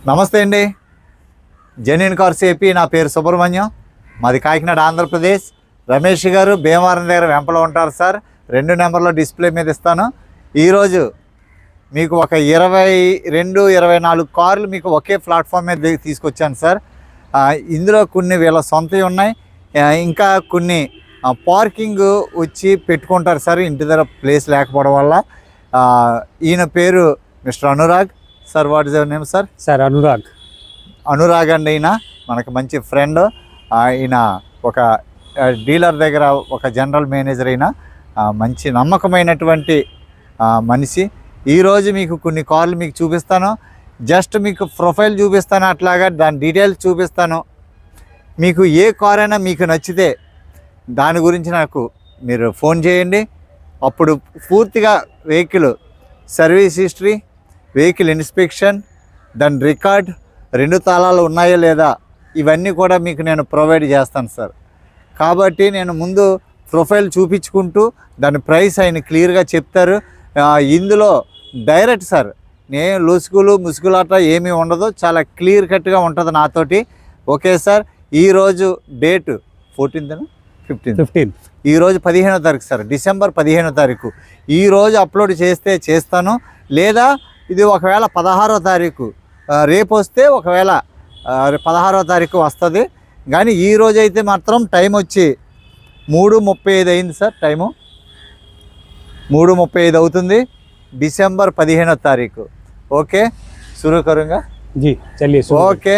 నమస్తే అండి. Genuine cars AP. నా పేరు సుబ్రహ్మణ్యం. మాది కాకినాడ, ఆంధ్రప్రదేశ్. రమేష్ గారు భీమవరం దగ్గర వెంపలో ఉంటారు సార్. 2 నెంబర్లో డిస్ప్లే మీద ఇస్తాను. ఈరోజు మీకు ఒక 22-24 కార్లు మీకు ఒకే ప్లాట్ఫామ్ మీద తీసుకొచ్చాను సార్. ఇందులో కొన్ని వీళ్ళ సొంతవి ఉన్నాయి, ఇంకా కొన్ని పార్కింగ్ వచ్చి పెట్టుకుంటారు సార్, ఇంటి దగ్గర ప్లేస్ లేకపోవడం వల్ల. ఈయన పేరు mister Anurag sir. What is your name sir? Sir Anurag అండి. ఈయన మనకు మంచి ఫ్రెండ్. ఈయన ఒక డీలర్ దగ్గర ఒక జనరల్ మేనేజర్. అయినా మంచి నమ్మకమైనటువంటి మనిషి. ఈరోజు మీకు కొన్ని కార్లు మీకు చూపిస్తాను. జస్ట్ మీకు ప్రొఫైల్ చూపిస్తాను, అట్లాగా దాని డీటెయిల్స్ చూపిస్తాను. మీకు ఏ కార్ అయినా మీకు నచ్చితే దాని గురించి నాకు మీరు ఫోన్ చేయండి. అప్పుడు పూర్తిగా vehicle service history, vehicle inspection, దాని రికార్డ్, 2 తాళాలు ఉన్నాయో లేదా, ఇవన్నీ కూడా మీకు నేను ప్రొవైడ్ చేస్తాను సార్. కాబట్టి నేను ముందు ప్రొఫైల్ చూపించుకుంటూ దాని ప్రైస్ ఆయన క్లియర్గా చెప్తారు. ఇందులో డైరెక్ట్ సార్, నేను లొసుగులు ముసుగులాట ఏమీ ఉండదు, చాలా క్లియర్ కట్గా ఉంటుంది నాతోటి. Okay sir. ఈరోజు డేటు 15 ఈరోజు 15వ తారీఖు సార్, డిసెంబర్ 15వ తారీఖు. ఈరోజు అప్లోడ్ చేస్తే చేస్తాను, లేదా ఇది ఒకవేళ 16వ తారీఖు రేపు వస్తే ఒకవేళ 16వ తారీఖు వస్తుంది. కానీ ఈరోజు అయితే మాత్రం టైం వచ్చి 3:35 అయింది సార్. టైము 3:35 అవుతుంది, డిసెంబర్ 15వ తారీఖు. ఓకే, शुरू करूँगा जी, चलिए. ఓకే.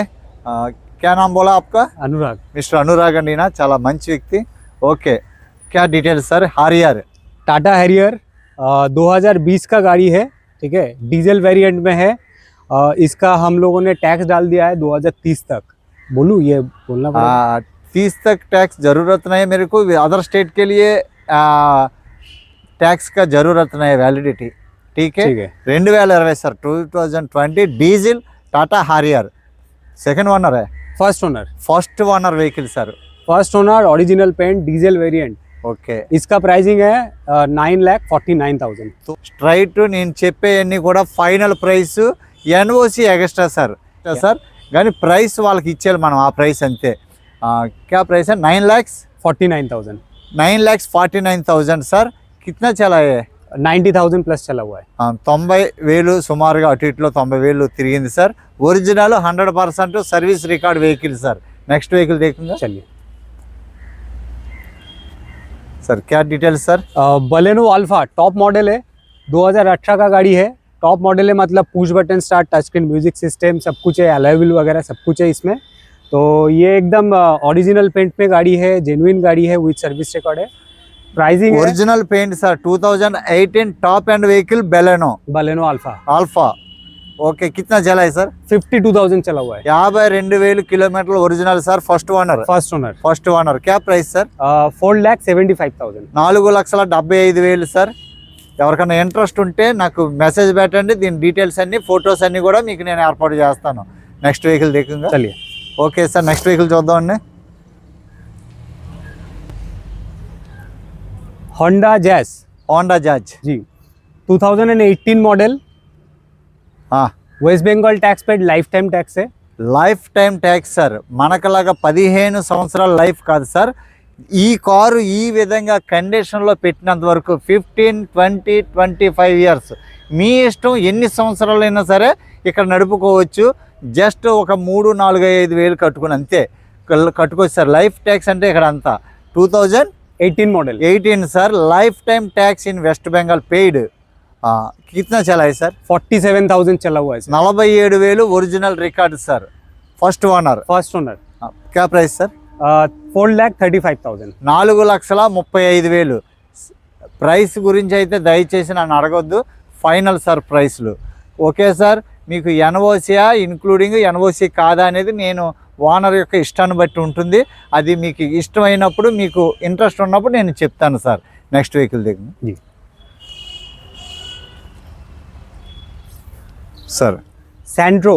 क्या नाम बोला आपका? अनुराग. मिस्टर अनुराग अंडी ना, చాలా మంచి వ్యక్తి. ఓకే, क्या details sir? Harrier, Tata Harrier 2020 का गाड़ी है, ठीक है. डीजल वेरिएंट में है. इसका हम लोगों ने टैक्स डाल दिया है 2030 तक. बोलूँ, ये बोलना पड़ेगा. 30 तक टैक्स ज़रूरत नहीं है मेरे को. अदर स्टेट के लिए टैक्स का ज़रूरत नहीं है, वैलिडिटी. ठीक है. 2020 sir, 2020 diesel Tata Harrier. Second owner है? First owner. First owner vehicle sir. First owner, original paint, diesel variant. Okay. इसका प्राइसिंग है 9,49,000. స్ట్రైట్ నేను చెప్పేవన్నీ కూడా final price, NOC extra sir. Sir కానీ ప్రైస్ వాళ్ళకి ఇచ్చేయాలి మనం, ఆ ప్రైస్ అంతే. क्या प्राइस है? 9,49,000. 9,49,000 సార్. కిतना చలా है? 90,000 प्लस चला हुआ है. 90,000 సుమారుగా అటు ఇట్లో 90,000 తిరిగింది sir. Original 100% service record vehicle sir. Next vehicle देखूंगा. चलिए सर, क्या details sir? Baleno alpha top model है, 2018 का गाड़ी है. टॉप मॉडल है, मतलब push button start, touch screen music system सब कुछ है, अलॉय व्हील वगैरह सब कुछ है इसमें. तो ये एकदम ओरिजिनल पेंट में गाड़ी है, जेन्युइन गाड़ी है, विद सर्विस रिकॉर्ड है. Pricing original paint sir. 2018 top end vehicle Baleno Alpha. Okay, कितना चला है सर? 52,000 चला हुआ है. 52,000 kilometre original sir. First owner. क्या प्राइस सर? 4,75,000. 4,75,000 సార్. ఎవరికైనా ఇంట్రెస్ట్ ఉంటే నాకు మెసేజ్ పెట్టండి. దీని డీటెయిల్స్ అన్ని, ఫొటోస్ అన్ని కూడా మీకు నేను ఏర్పాటు చేస్తాను. నెక్స్ట్ వెహికల్ देखूंगा. चलिए. ఓకే సార్, నెక్స్ట్ వెహికల్ చూద్దామండి. Honda Jazz ji, 2018 model. West Bengal tax paid, lifetime tax है. Lifetime tax sir. మనకలాగా 15 సంవత్సరాల లైఫ్ కాదు సార్. ఈ కారు ఈ విధంగా కండిషన్లో పెట్టినంత వరకు 15, 20, 25 ఇయర్స్ మీ ఇష్టం, ఎన్ని సంవత్సరాలైనా సరే ఇక్కడ నడుపుకోవచ్చు. జస్ట్ ఒక 3, 4, 5 వేలు కట్టుకుని అంతే కట్టుకోవచ్చు సార్. లైఫ్ ట్యాక్స్ అంటే ఇక్కడ అంతా 2018 model 18 sir. Lifetime tax in West Bengal paid. कितना चला है सर? 47,000 चला हुआ है. 47,000 original record sir. First owner. क्या प्राइस सर? 4,35,000. 4,35,000 ప్రైస్ గురించి అయితే దయచేసి నన్ను అడగొద్దు. ఫైనల్ సార్ ప్రైస్లు. Okay sir. మీకు ఎన్ఓసియా ఇంక్లూడింగ్ ఎన్ఓసి కాదా అనేది నేను ఓనర్ యొక్క ఇష్టాన్ని బట్టి ఉంటుంది. అది మీకు ఇష్టమైనప్పుడు, మీకు ఇంట్రెస్ట్ ఉన్నప్పుడు నేను చెప్తాను సార్. నెక్స్ట్ వెహికల్ దగ్గర sir, Santro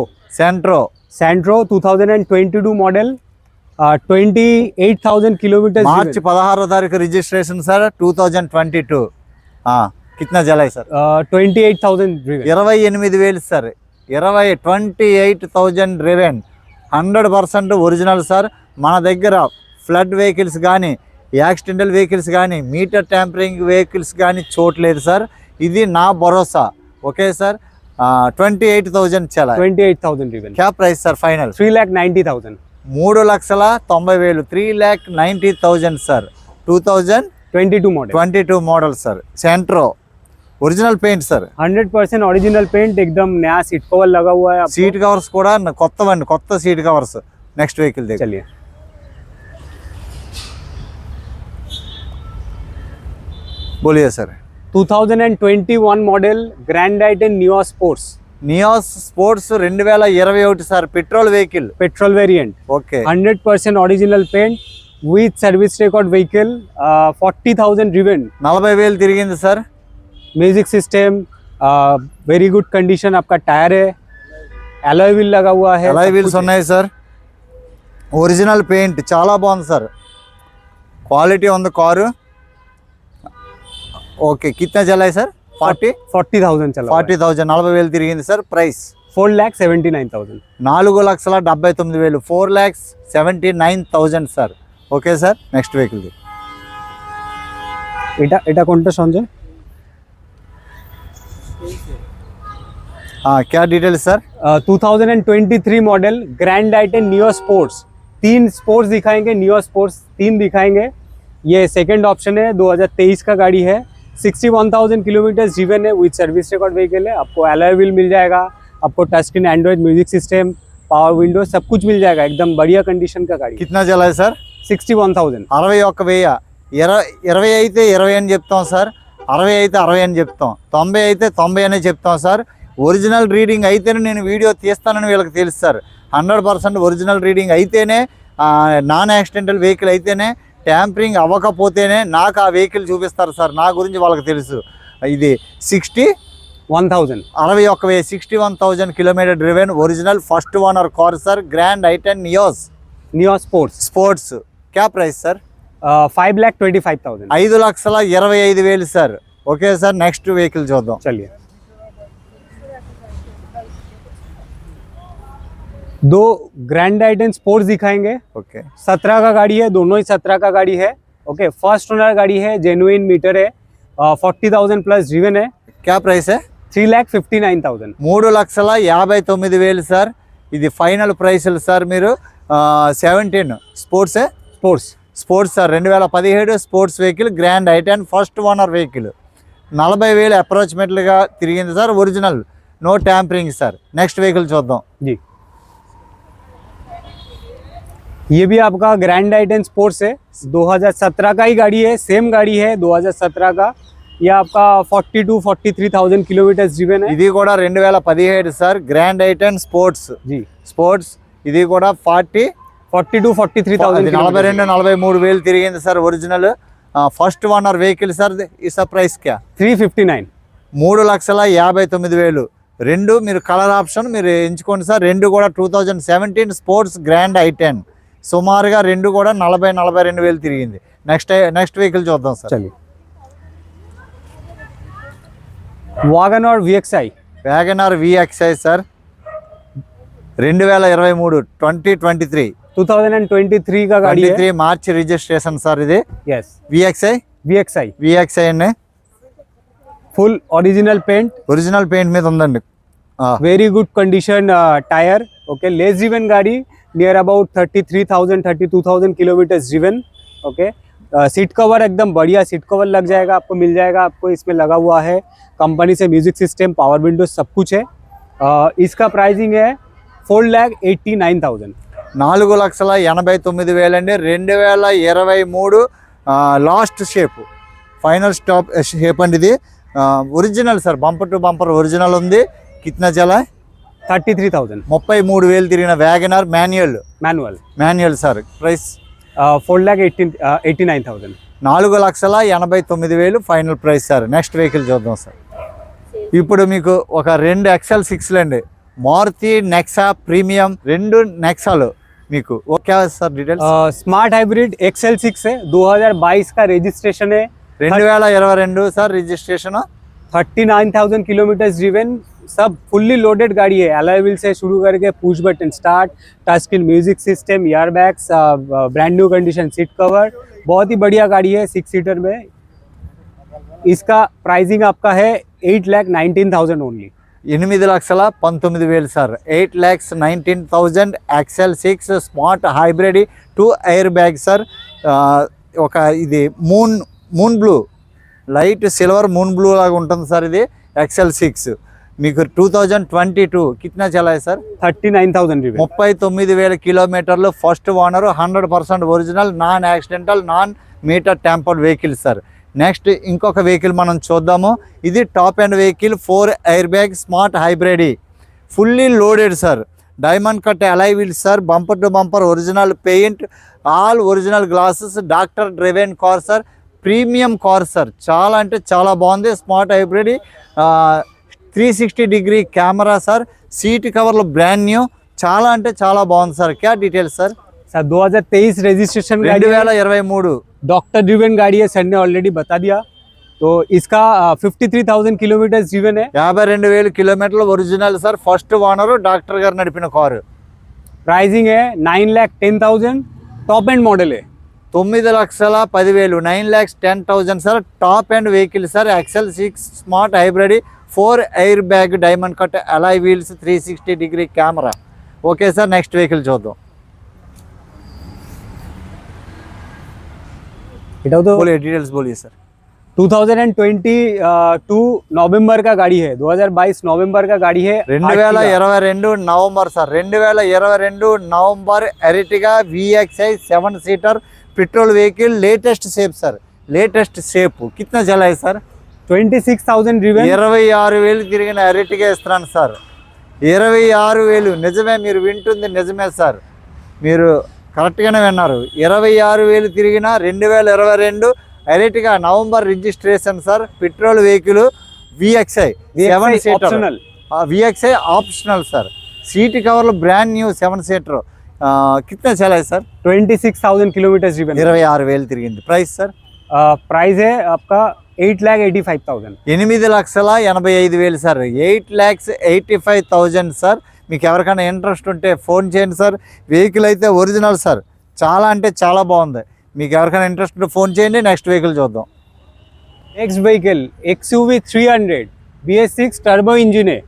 2022 model, 28,000 kilometre. March 16వ తారీఖు రిజిస్ట్రేషన్ సార్. 2022. कितना चला है sir? 28,000. 28,000 sir. 28,000 driven 100% original sir. మన దగ్గర ఫ్లడ్ వెహికల్స్ కానీ యాక్సిడెంటల్ వెహికల్స్ కానీ మీటర్ ట్యాంపరింగ్ వెహికల్స్ కానీ చూడలేదు సార్. ఇది నా భరోసా. Okay sir. 28,000 చలా 28,000 ड्रिवन. क्या price sir final? 3,90,000. 3,90,000 3,90,000 sir. 2022 model. 22 model sir. Santro original paint sir. 100% original paint, एकदम नया सीट कवर लगा हुआ है. सीट कवर्स కూడా కొత్తవండి, కొత్త సీట్ కవర్స్. నెక్స్ట్ వెహికల్ దగ్గర चलिए बोलिए sir. 2021 model Grand i ten Nios sports. Nios sports 2021 sir. Petrol vehicle, petrol variant. Okay. 100% original paint with service record vehicle. 40,000 driven. 40,000 తిరిగింది sir. Music system very good condition. आपका tyre है, alloy wheel लगा हुआ है. అలాయ్ सब వీల్స్ कुछ है. ఉన్నాయి సార్. ఒరిజినల్ పెయింట్ చాలా బాగుంది సార్. క్వాలిటీ ఉంది కారు. ఓకే. కిतना चला है सर? 40,000 चला. 40,000 40,000 తిరిగింది sir. Price 4,79,000. 4,79,000 4,79,000 sir. Okay sir. Next vehicle এটা কোনটা সঞ্জয়? क्या details sir? 2023 model Grand i ten Nios sports. 3 sports दिखाएंगे, नियो स्पोर्ट्स 3 दिखाएंगे. ये सेकंड ऑप्शन है. 2023 का गाड़ी है. 61,000 किलोमीटर ड्रिवन है विद सर्विस रिकॉर्ड व्हीकल है. आपको अलॉय व्हील मिल जाएगा, आपको touch screen Android music system, power window सब कुछ मिल जाएगा. एकदम बढ़िया कंडीशन का गाड़ी. कितना चला है सर? 61,000. 61,000. 20 అయితే 20 అని చెప్తాం సార్. 60 అయితే 60 అని చెప్తాం. 90 అయితే 90 అనే చెప్తాం సార్. ఒరిజినల్ రీడింగ్ అయితేనే నేను వీడియో తీస్తానని వీళ్ళకి తెలుసు సార్. 100% ఒరిజినల్ రీడింగ్ అయితేనే, నాన్ యాక్సిడెంటల్ వెహికల్ అయితేనే, ట్యాంపరింగ్ అవ్వకపోతేనే నాకు ఆ వెహికల్ చూపిస్తారు సార్. నా గురించి వాళ్ళకి తెలుసు. ఇది 61,000 kilometre driven original first owner car sir. Grand i ten Nios Neo sports. Sports. క్యా price sir? 5,25,000. 5,25,000 sir. Okay sir. Next vehicle చూద్దాం. चलिए 2 ग्रैंड आइटन स्पोर्ट्स दिखाएंगे. ఓకే. 17 का गाड़ी है, दोनों ही 17 का गाड़ी है. ओके, फर्स्ट ओनर गाड़ी है, जेन्युइन मीटर है. 40,000 प्लस ड्रिवन है. క్యా ప్రైస్? 3,59,000. 3,59,000 సార్. ఇది ఫైనల్ ప్రైస్లు సార్. మీరు 17 sports sports sir. 2017 sports vehicle grand i ten first owner vehicle. 40,000 అప్రాక్సిమేట్లుగా తిరిగింది sir. Original, no tampering sir. Next vehicle చూద్దాం. जी, ये भी आपका ग्रैंड आइटन स्पोर्ट्स है. 2017 का ही गाड़ी है, सेम गाड़ी है 2017 का. ये आपका 42-43,000 किलोमीटर ड्रिवन है. ఇది కూడా 2017 సార్. గ్రాండ్ ఐటన్ స్పోర్ట్స్ जी, స్పోర్ట్స్. ఇది కూడా 42-43,000 42-43,000 తిరిగింది sir. Original first owner vehicle sir. ఈ ప్రైస్ క్యా? 359. 3,59,000. రెండు మీరు కలర్ ఆప్షన్ మీరు ఎంచుకోండి సార్. రెండు కూడా 2017 స్పోర్ట్స్ గ్రాండ్ ఐటెన్. సుమారుగా రెండు కూడా 40,42,000 తిరిగింది. నెక్స్ట్ వెహికల్ చూద్దాం సార్. चलिए WagonR VXi. WagonR VXi sir. 2023 2023 2023 का गाड़ी है. 23 మార్చి రిజిస్ట్రేషన్ సార్. ఇది यस, VXi అండి. Full original paint, original paint మీద ఉందండి. Very good condition tyre. Okay, less driven गाड़ी, near about 33,000-32,000 kilometre driven. Okay, seat cover एकदम बढ़िया सीट कवर लग जाएगा, आपको मिल जाएगा. आपको इसमें लगा हुआ है कंपनी से म्यूजिक सिस्टम, पावर विंडो सब कुछ है. इसका प्राइसिंग है 4,89,000. 4,89,000 అండి. 2023 last shape, final stop shape అండి. ఇది original sir. Bumper to bumper original ఉంది. కిतना చలా? 33,000. 33,000 తిరిగిన WagonR manual. Manual sir. Price 4,89,000. 4,89,000 final price sir. Next vehicle చూద్దాం సార్. ఇప్పుడు మీకు ఒక 2 XL6 అండి. మారుతి నెక్సా ప్రీమియం. 2 నెక్సాలు మీకు. Okay sir. Details. Smart hybrid XL6 है, 2022 का रजिस्ट्रेशन है. 2022 సార్ రిజిస్ట్రేషన్. 39,000 किलोमीटर ड्रिवन, सब फुल्ली लोडेड गाड़ी है। अलॉय व्हील से शुरू करके push button start, touch screen music system, air bags, brand new condition seat cover, बहुत ही बढ़िया गाड़ी है 6 सीटर में। इसका प्राइसिंग आपका है 8,19,000 only. 8,19,000 sir, 8,19,000 XL6 smart hybrid 2 air bag sir. ఒక ఇది moon blue light silver moon blue లాగా ఉంటుంది సార్। ఇది XL6 మీకు 2022 కిतना चला है సార్? 39,000 रिवे। 39,000 కిలోమీటర్లు, first owner, 100% original, non accidental, non meter tampered vehicle sir. Next ఇంకొక వెహికల్ మనం చూద్దాము। ఇది top and vehicle, 4 air bag smart hybrid, fully loaded sir, diamond cut alloy wheels sir, bumper to bumper original paint, all original glasses, doctor driven car sir, premium car sir, చాలా అంటే చాలా బాగుంది। Smart hybrid, 360 degree camera sir, seat కవర్లు brand new, చాలా అంటే చాలా బాగుంది sir. క్యా డీటెయిల్స్ సార్? सर 2023 रजिस्ट्रेशन गाड़ी है, 2023 डॉक्टर ड्रिवन गाड़ी है, सर ने ऑलरेडी बता दिया। तो इसका 53,000 किलोमीटर ड्रिवन है। 52,000 కిలోమీటర్లు original sir, first owner, doctor గారు నడిపిన కారు। प्राइसिंग है 9,10,000, टॉप एंड मॉडल है। 9,10,000, 9,10,000 sir, top and vehicle sir, XL6 smart hybrid, 4 air bag, diamond cut alloy wheels, 360 degree camera. Okay sir, next vehicle చూద్దాం। तो बोलिए, details बोलिए sir. 2022 नवंबर का गाड़ी है, 2022 नवंबर का गाड़ी है। 2022 नवंबर सर, 2022 नवंबर एरिटिगा VXI 7 seater petrol vehicle, latest shape sir, latest shape. कितना चला है सर? 26,000 ड्रिवन। 26,000 తిరిగిన ఎరిటిగా ఇస్తున్నాను సార్। 26,000 నిజమే, మీరు వింటుంది నిజమే సార్, మీరు కరెక్ట్గానే విన్నారు। 26,000 తిరిగిన 2022 ఎరిటిగా November registration sir, petrol vehicle, VXI 7 seater, VXI optional sir, seat cover brand new 7 seater. कितना चला है सर? 26,000 kilometre driven. 26,000 తిరిగింది। Price sir? प्राइस है आपका 8,85,000। 8,85,000 సార్, 8,85,000 సార్। మీకు ఎవరికైనా ఇంట్రెస్ట్ ఉంటే ఫోన్ చేయండి సార్। వెహికల్ అయితే ఒరిజినల్ సార్, చాలా అంటే చాలా బాగుంది। మీకు ఎవరికైనా ఇంట్రెస్ట్ ఉంటే ఫోన్ చేయండి। నెక్స్ట్ వెహికల్ చూద్దాం। Next vehicle XUV 300 BS6 turbo engine है,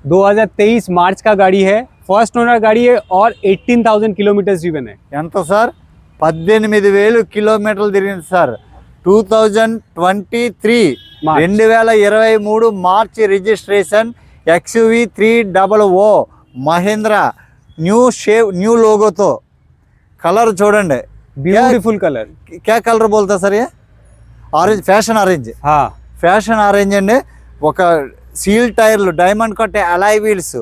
2023 मार्च का गाड़ी है, फर्स्ट ओनर गाड़ी है और 18,000 किलोमीटर ड्रिवन है। ఎంత సార్? 18,000 కిలోమీటర్లు తిరిగింది sir. 2023 2023 March registration, XUV 300 Mahindra, new shape, new లోగోతో। కలర్ చూడండి, ब्यूटीफुल कलर। क्या कलर बोलता सर ये? Orange, fashion orange. Fashion orange అండి। ఒక సీల్ టైర్లు, diamond cut alloy wheels,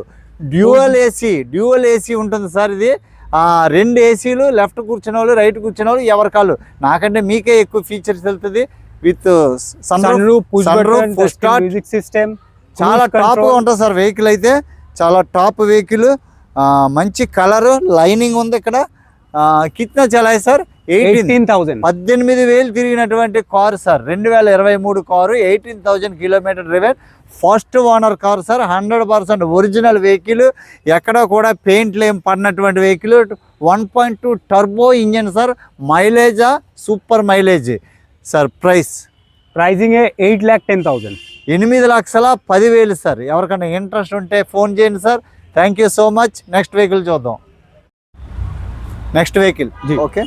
dual AC ఉంటుంది సార్। ఇది 2 ఏసీలు, లెఫ్ట్ కూర్చునే వాళ్ళు, రైట్ కూర్చునే వాళ్ళు, ఎవరి కాళ్ళు, నాకంటే మీకే ఎక్కువ ఫీచర్స్ వెళ్తుంది। With sunroof, push start, music system, చాలా టాప్గా ఉంటుంది సార్ వెహికల్ అయితే, చాలా టాప్ వెహికల్, మంచి కలర్, లైనింగ్ ఉంది ఇక్కడ। కిतना चला है సార్? 18,000। 18,000 తిరిగినటువంటి car sir, 2023 car, 18,000 kilometre driven, first owner car sir, 100% original vehicle, ఎక్కడ కూడా పెయింట్లు ఏం పడినటువంటి వెహికల్, 1.2 టర్బో ఇంజన్ సార్, మైలేజా super mileage sir. Price? Pricing है 8,10,000। 8,10,000 సార్। ఎవరికైనా ఇంట్రెస్ట్ ఉంటే ఫోన్ చేయండి sir. Thank you so much. Next vehicle చూద్దాం। Next vehicle okay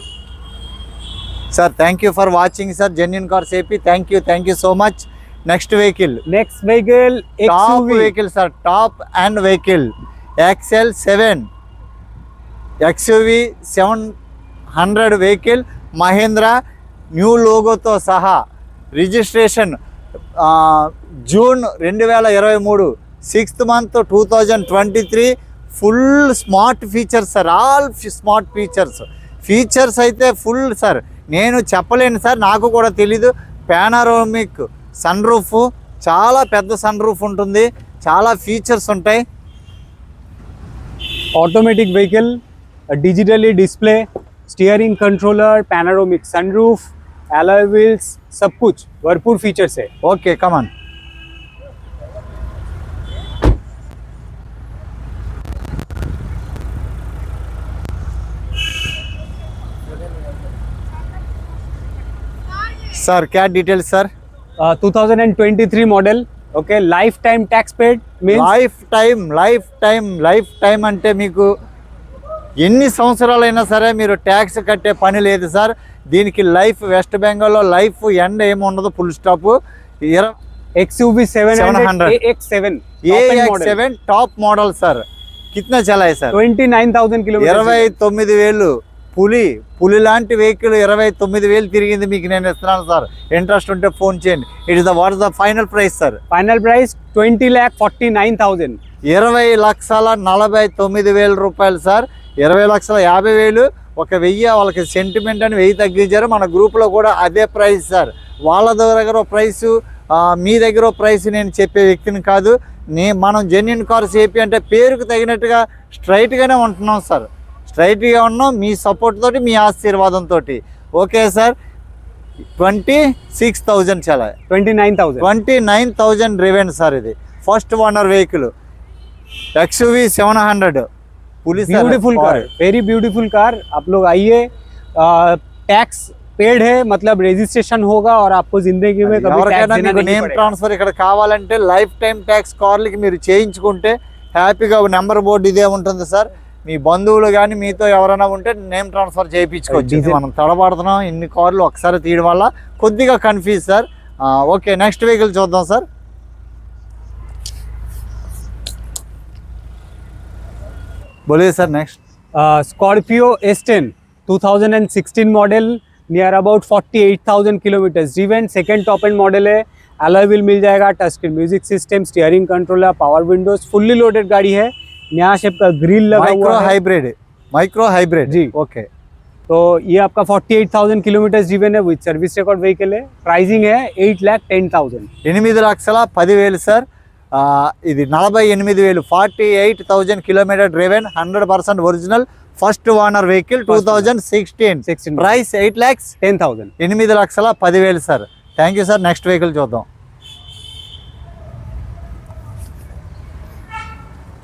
sir, thank you for watching sir, genuine cars AP. Thank you so much. Next vehicle top vehicle sir, top and vehicle, XL7 XUV 700 vehicle, Mahindra, new లోగోతో సహా, registration June 2023, 6th month 2023, full smart features sir, all smart features అయితే full sir, నేను చెప్పలేను sir, నాకు కూడా తెలీదు। Panoramic sun roof, చాలా పెద్ద సన్ రూఫ్ ఉంటుంది, చాలా ఫీచర్స్ ఉంటాయి। Automatic vehicle, digitally display, steering controller, panoramic sunroof, alloy wheels, सब कुछ भरपूर फीचर्स है। Okay come on. सर क्या details sir 2023 model okay life time tax paid means life time అంటే మీకు ఎన్ని సంవత్సరాలైనా సరే మీరు ట్యాక్స్ కట్టే పని లేదు సార్ దీనికి లైఫ్ వెస్ట్ బెంగాల్లో లైఫ్ ఎండ్ ఏమి ఉండదు full stop XUV 700 AX7 AX7 top model sir కిतना चला है सर 29,000 किलोमीटर 29,000 పులి లాంటి వెహికల్ 29,000 తిరిగింది మీకు నేను ఇస్తున్నాను సార్ ఇంట్రెస్ట్ ఉంటే ఫోన్ చేయండి it is the what is the final price sir final price 20,49,000 20,49,000 రూపాయలు సార్ 20,50,000 ఒక 1000 వాళ్ళకి సెంటిమెంట్ అని 1000 తగ్గించారు మన గ్రూప్లో కూడా అదే ప్రైస్ సార్ వాళ్ళ దగ్గర ప్రైస్ మీ దగ్గర ప్రైస్ నేను చెప్పే వ్యక్తిని కాదు మనం జెన్యూన్ కార్స్ ఏపీ అంటే పేరుకు తగినట్టుగా స్ట్రైట్గానే ఉంటున్నాం సార్ స్ట్రైట్గా ఉన్నాం మీ సపోర్ట్ తోటి మీ ఆశీర్వాదంతో ఓకే సార్ 26,000 చాలా 29,000 రివెన్ సార్ ఇది first owner vehicle XUV 700 police beautiful car very beautiful car आप लोग आइए टैक्स पेड है मतलब रजिस्ट्रेशन होगा और आपको जिंदगी में कभी टैक्स देना नहीं నేమ్ पड़ेगा ట్రాన్స్ఫర్ ఇక్కడ కావాలంటే లైఫ్ టైం ట్యాక్స్ కార్లకి మీరు చేయించుకుంటే హ్యాపీగా నెంబర్ బోర్డు ఇదే ఉంటుంది సార్ మీ బంధువులు కానీ మీతో ఎవరైనా ఉంటే నేమ్ ట్రాన్స్ఫర్ చేయించుకోవచ్చు ఇది మనం తడబడుతున్నాం ఇన్ని కార్లు ఒకసారి తీయడం వల్ల కొద్దిగా confuse sir okay next vehicle చూద్దాం సార్ बोलिए sir next Scorpio S10 2016 model near about 48,000 kilometre driven second top and model है अलॉय व्हील मिल जाएगा touch screen music system steering controller power Windows fully loaded गाड़ी है नया shape का grill लगा हुआ है माइक्रो हाइब्रिड जी ओके तो ये आपका 48,000 किलोमीटर ड्रिवन है विद सर्विस रिकॉर्ड व्हीकल है प्राइसिंग है 8,10,000 8,10,000 సార్ ఇది 48,000 48,000 kilometre driven 100% original first owner vehicle 2016 price 8,10,000 8,10,000 sir thank you sir next vehicle చూద్దాం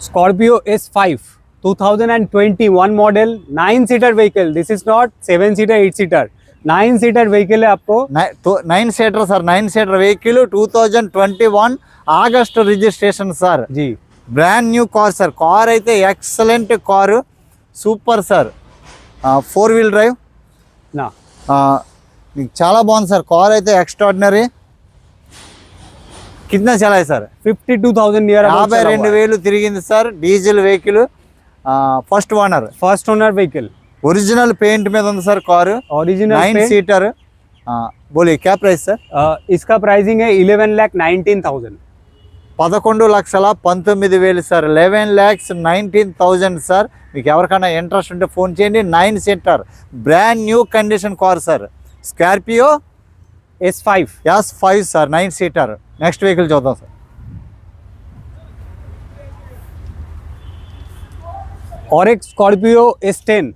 Scorpio S5 2021 मॉडल 9-सीटर व्हीकल दिस इज नॉट 7-सीटर 8-सीटर 9-सीटर व्हीकल है आपको 9 seater sir 9 seater vehicle 2021 August registration sir जी brand new car sir car అయితే excellent car super sir 4-wheel drive ना మీకు చాలా బాగుంది సార్ కార్ అయితే ఎక్స్ట్రాడినరీ కిतना चला है సార్ 52,000 नियर 52,000 తిరిగింది sir diesel vehicle first owner vehicle original paint మీద ఉంది సార్ కారు ओरिजिनल 9 सीटर बोलिए क्या प्राइस सर इसका प्राइसिंग है 11,19,000 11,19,000 సార్ 11,19,000 సార్ మీకు ఎవరికైనా ఇంట్రెస్ట్ ఉంటే ఫోన్ చేయండి 9 seater brand new condition car sir Scorpio S5 sir 9 seater next vehicle చూద్దాం సార్ और एक स्कॉर्पियो S10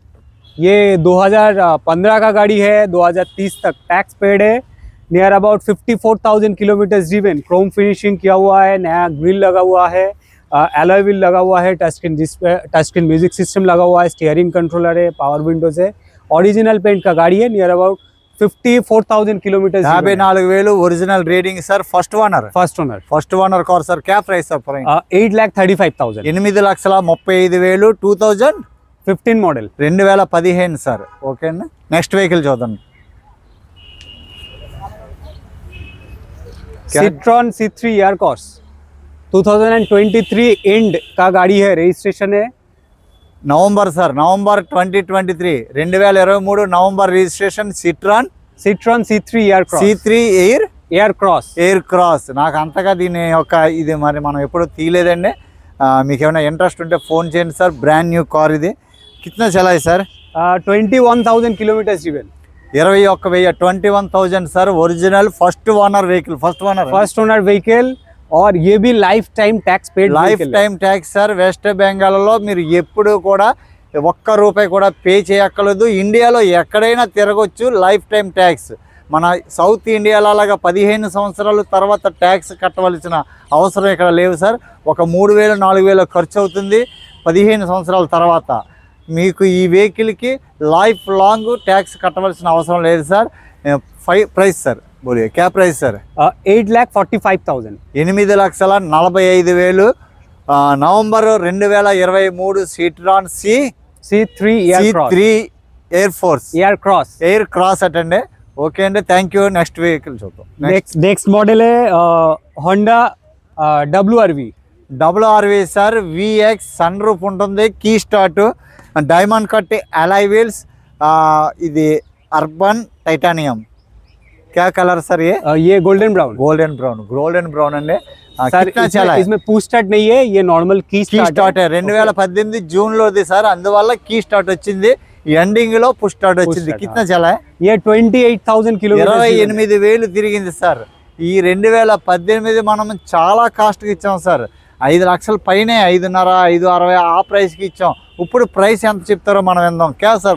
ये 2015 का गाड़ी है 2030 तक टैक्स पेड है near about 54,000 kilometre driven Chrome finishing किया हुआ है नया ग्रिल लगा हुआ है अलॉय व्हील लगा हुआ है टच स्क्रीन म्यूजिक सिस्टम लगा हुआ है स्टीयरिंग कंट्रोलर है पावर विंडोज है ओरिजिनल पेंट का गाड़ी है near about 54,000 kilometre 54,000 original rating sir first owner car sir क्या प्राइस సార్ 8,35,000 8,35,000 15 मॉडल 2015 సార్ ఓకేనా నెక్స్ట్ వెహికల్ చూద్దాం Citroen C3 एयरक्रॉस 2023 एंड का गाड़ी है रजिस्ट्रेशन है November 2023 2023 November registration Citroen C3 Aircross C3 air cross నాకు అంతగా దీని యొక్క ఇది మరి మనం ఎప్పుడు తీయలేదండి మీకు ఏమైనా ఇంట్రెస్ట్ ఉంటే ఫోన్ చేయండి సార్ బ్రాండ్ న్యూ కార్ ఇది కిतना चला है sir 21,000 kilometre driven 21,000 sir original first owner vehicle और ये भी lifetime tax paid sir west Bengal లో మీరు ఎప్పుడు కూడా ఒక్క రూపాయి కూడా పే చేయక్కర్లేదు ఇండియాలో ఎక్కడైనా తిరగొచ్చు లైఫ్ టైం ట్యాక్స్ మన సౌత్ ఇండియాలో అలాగా 15 సంవత్సరాల తర్వాత ట్యాక్స్ కట్టవలసిన అవసరం ఇక్కడ లేవు సార్ ఒక 3,000-4,000 ఖర్చు అవుతుంది 15 సంవత్సరాల తర్వాత మీకు ఈ వెహికల్కి లైఫ్ లాంగ్ ట్యాక్స్ కట్టవలసిన అవసరం లేదు సార్ प्राइस सर बोलिए क्या price sir 8,45,000 8,45,000 November 2023 Citroen C3 air force Aircross air cross అటండి ఓకే అండి థ్యాంక్ యూ నెక్స్ట్ వెహికల్ చూద్దాం नेक्स्ट मॉडल है Honda WRV WRV sir VX sunroof ఉంటుంది key start diamond cut alloy wheels ఇది urban titanium क्या colour sir ये golden brown golden brown अंडे sir इसमें पुश स्टार्ट नहीं है ये नॉर्मल की स्टार्ट है 2018 जून లో ది సార్ అందువల్ల కీ స్టార్ట్ వచ్చింది ఎండింగ్ లో పుష్ స్టార్ట్ వచ్చింది कितना चला है ये 28,000 किलोमीटर 28,000 తిరిగింది సార్ ఈ 2018 మనం చాలా కాస్ట్ కి ఇచ్చాం సార్ 5 లక్షల పైనే 5.5 560 ఆ ప్రైస్ కి ఇచ్చాం ఇప్పుడు ప్రైస్ ఎంత చెప్తారో మనం విందాం क्या सर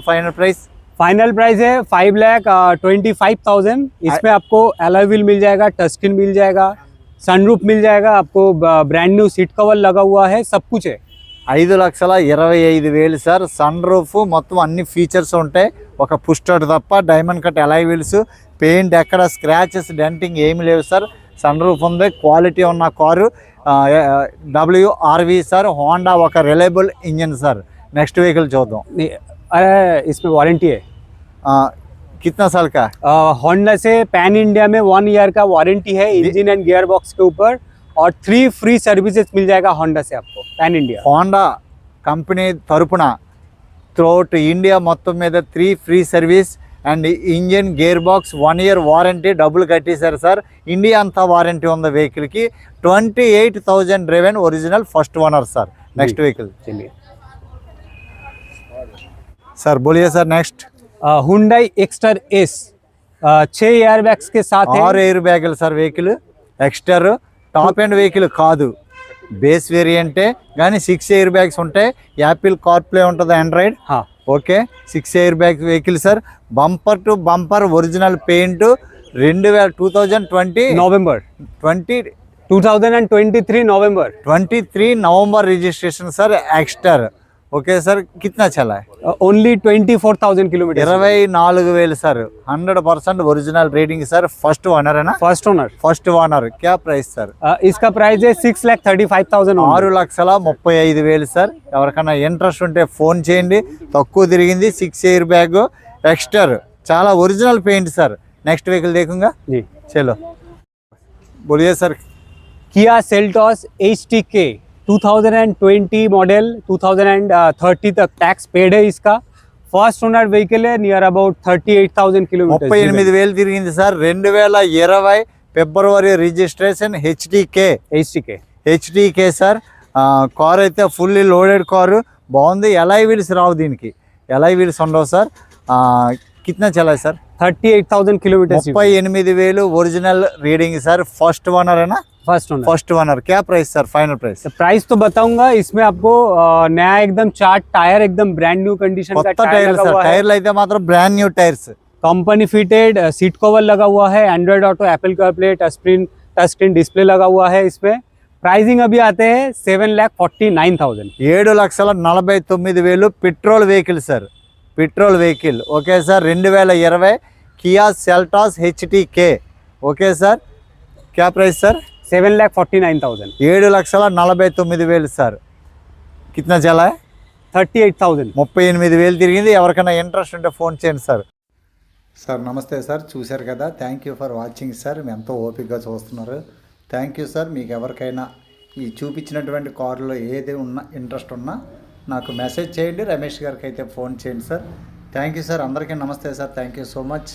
फाइनल प्राइस है 5,25,000 इसमें आपको अलॉय व्हील मिल जाएगा टच स्क्रीन मिल जाएगा सनरूफ मिल जाएगा आपको ब्रांड न्यू सीट कवर लगा हुआ है सब कुछ है 5,25,000 సార్ సన్ రూఫ్ మొత్తం అన్ని ఫీచర్స్ ఉంటాయి ఒక పుష్ స్టార్ట్ తప్ప diamond cut alloy wheels paint ఎక్కడ స్క్రాచెస్ డెంటింగ్ ఏమి లేవు సార్ సన్ రూఫ్ ఉంది క్వాలిటీ ఉన్న కారు WRV సార్ హోండా ఒక reliable engine sir next vehicle చూద్దాం इसमें वारंटी है कितना साल का होंडा से पैन इंडिया में 1 ईयर का वारंटी है इंजन एंड गियर बॉक्स के ऊपर और 3 फ्री सर्विसेज मिल जाएगा होंडा से आपको पैन इंडिया होंडा कंपनी తరపున త్రూఅవుట్ ఇండియా మొత్తం మీద 3 free service and engine gear box 1 year warranty డబ్బులు కట్టేశారు సార్ ఇండియా అంతా వారంటీ ఉంది వెహికల్ కి 28,000 driven original first owner sir next vehicle चलिए सर बोलिए sir next Hyundai Exter S 6 air bags के साथ है 6 air bag sir vehicle Exter top end vehicle కాదు బేస్ వేరియంటే కానీ 6 ఎయిర్ బ్యాగ్స్ ఉంటాయి యాపిల్ కార్ప్లే ఉంటుంది Android okay 6 air bag vehicle sir bumper to bumper original paint 2020 November 2023 November registration sir Exter okay sir कितना चला है only 24,000 kilometre 24,000 sir 100% original rating sir first owner है ना first owner क्या price sir इसका price है 6,35,000 6,35,000 sir ఎవరికైనా interest ఉంటే ఫోన్ చేయండి తక్కువ తిరిగింది 6 ఎయిర్ బ్యాగ్ ఎక్స్టర్ చాలా original paint sir next vehicle देखूंगा जी चलो बोलिए sir Kia Seltos HTK 2020 model 2030 तक टैक्स पेड है इसका फर्स्ट ओनर व्हीकल है नियर अबाउट 38,000 किलोमीटर 38,000 తిరిగింది సార్ 2020 ఫిబ్రవరి రిజిస్ట్రేషన్ HTK సార్ కార్ అయితే ఫుల్లీ లోడెడ్ కారు బాగుంది అలాయ్ వీల్స్ రావు దీనికి అలాయ్ వీల్స్ ఉండవు సార్ कितना चला है sir 38,000 kilometre 38,000 original reading sir first owner है ना फर्स्ट ओनर क्या प्राइस सर फाइनल प्राइस तो बताऊंगा इसमें आपको नया एकदम चार टायर एकदम ब्रांड न्यू कंडीशन का टायर लगा हुआ है टायर అయితే మాత్రం brand new tyres company fitted seat cover लगा हुआ है Android auto Apple CarPlay touch screen display लगा हुआ है इसमें प्राइसिंग अभी आते हैं 7,49,000 7,49,000 petrol vehicle sir petrol vehicle okay sir 2020 Kia Seltos HTK okay sir क्या प्राइस सर 7,49,000 7,49,000 सर कितना चला है 38,000 38,000 తిరిగింది ఎవరికైనా ఇంట్రెస్ట్ ఉంటే ఫోన్ చేయండి సార్ సార్ నమస్తే సార్ చూశారు కదా thank you for watching sir మీ ఎంతో ఓపికగా చూస్తున్నారు థ్యాంక్ యూ సార్ మీకు ఎవరికైనా ఈ చూపించినటువంటి కారులో ఏది ఉన్నా ఇంట్రెస్ట్ ఉన్నా నాకు మెసేజ్ చేయండి రమేష్ గారికి అయితే ఫోన్ చేయండి సార్ థ్యాంక్ యూ సార్ అందరికీ నమస్తే sir thank you so much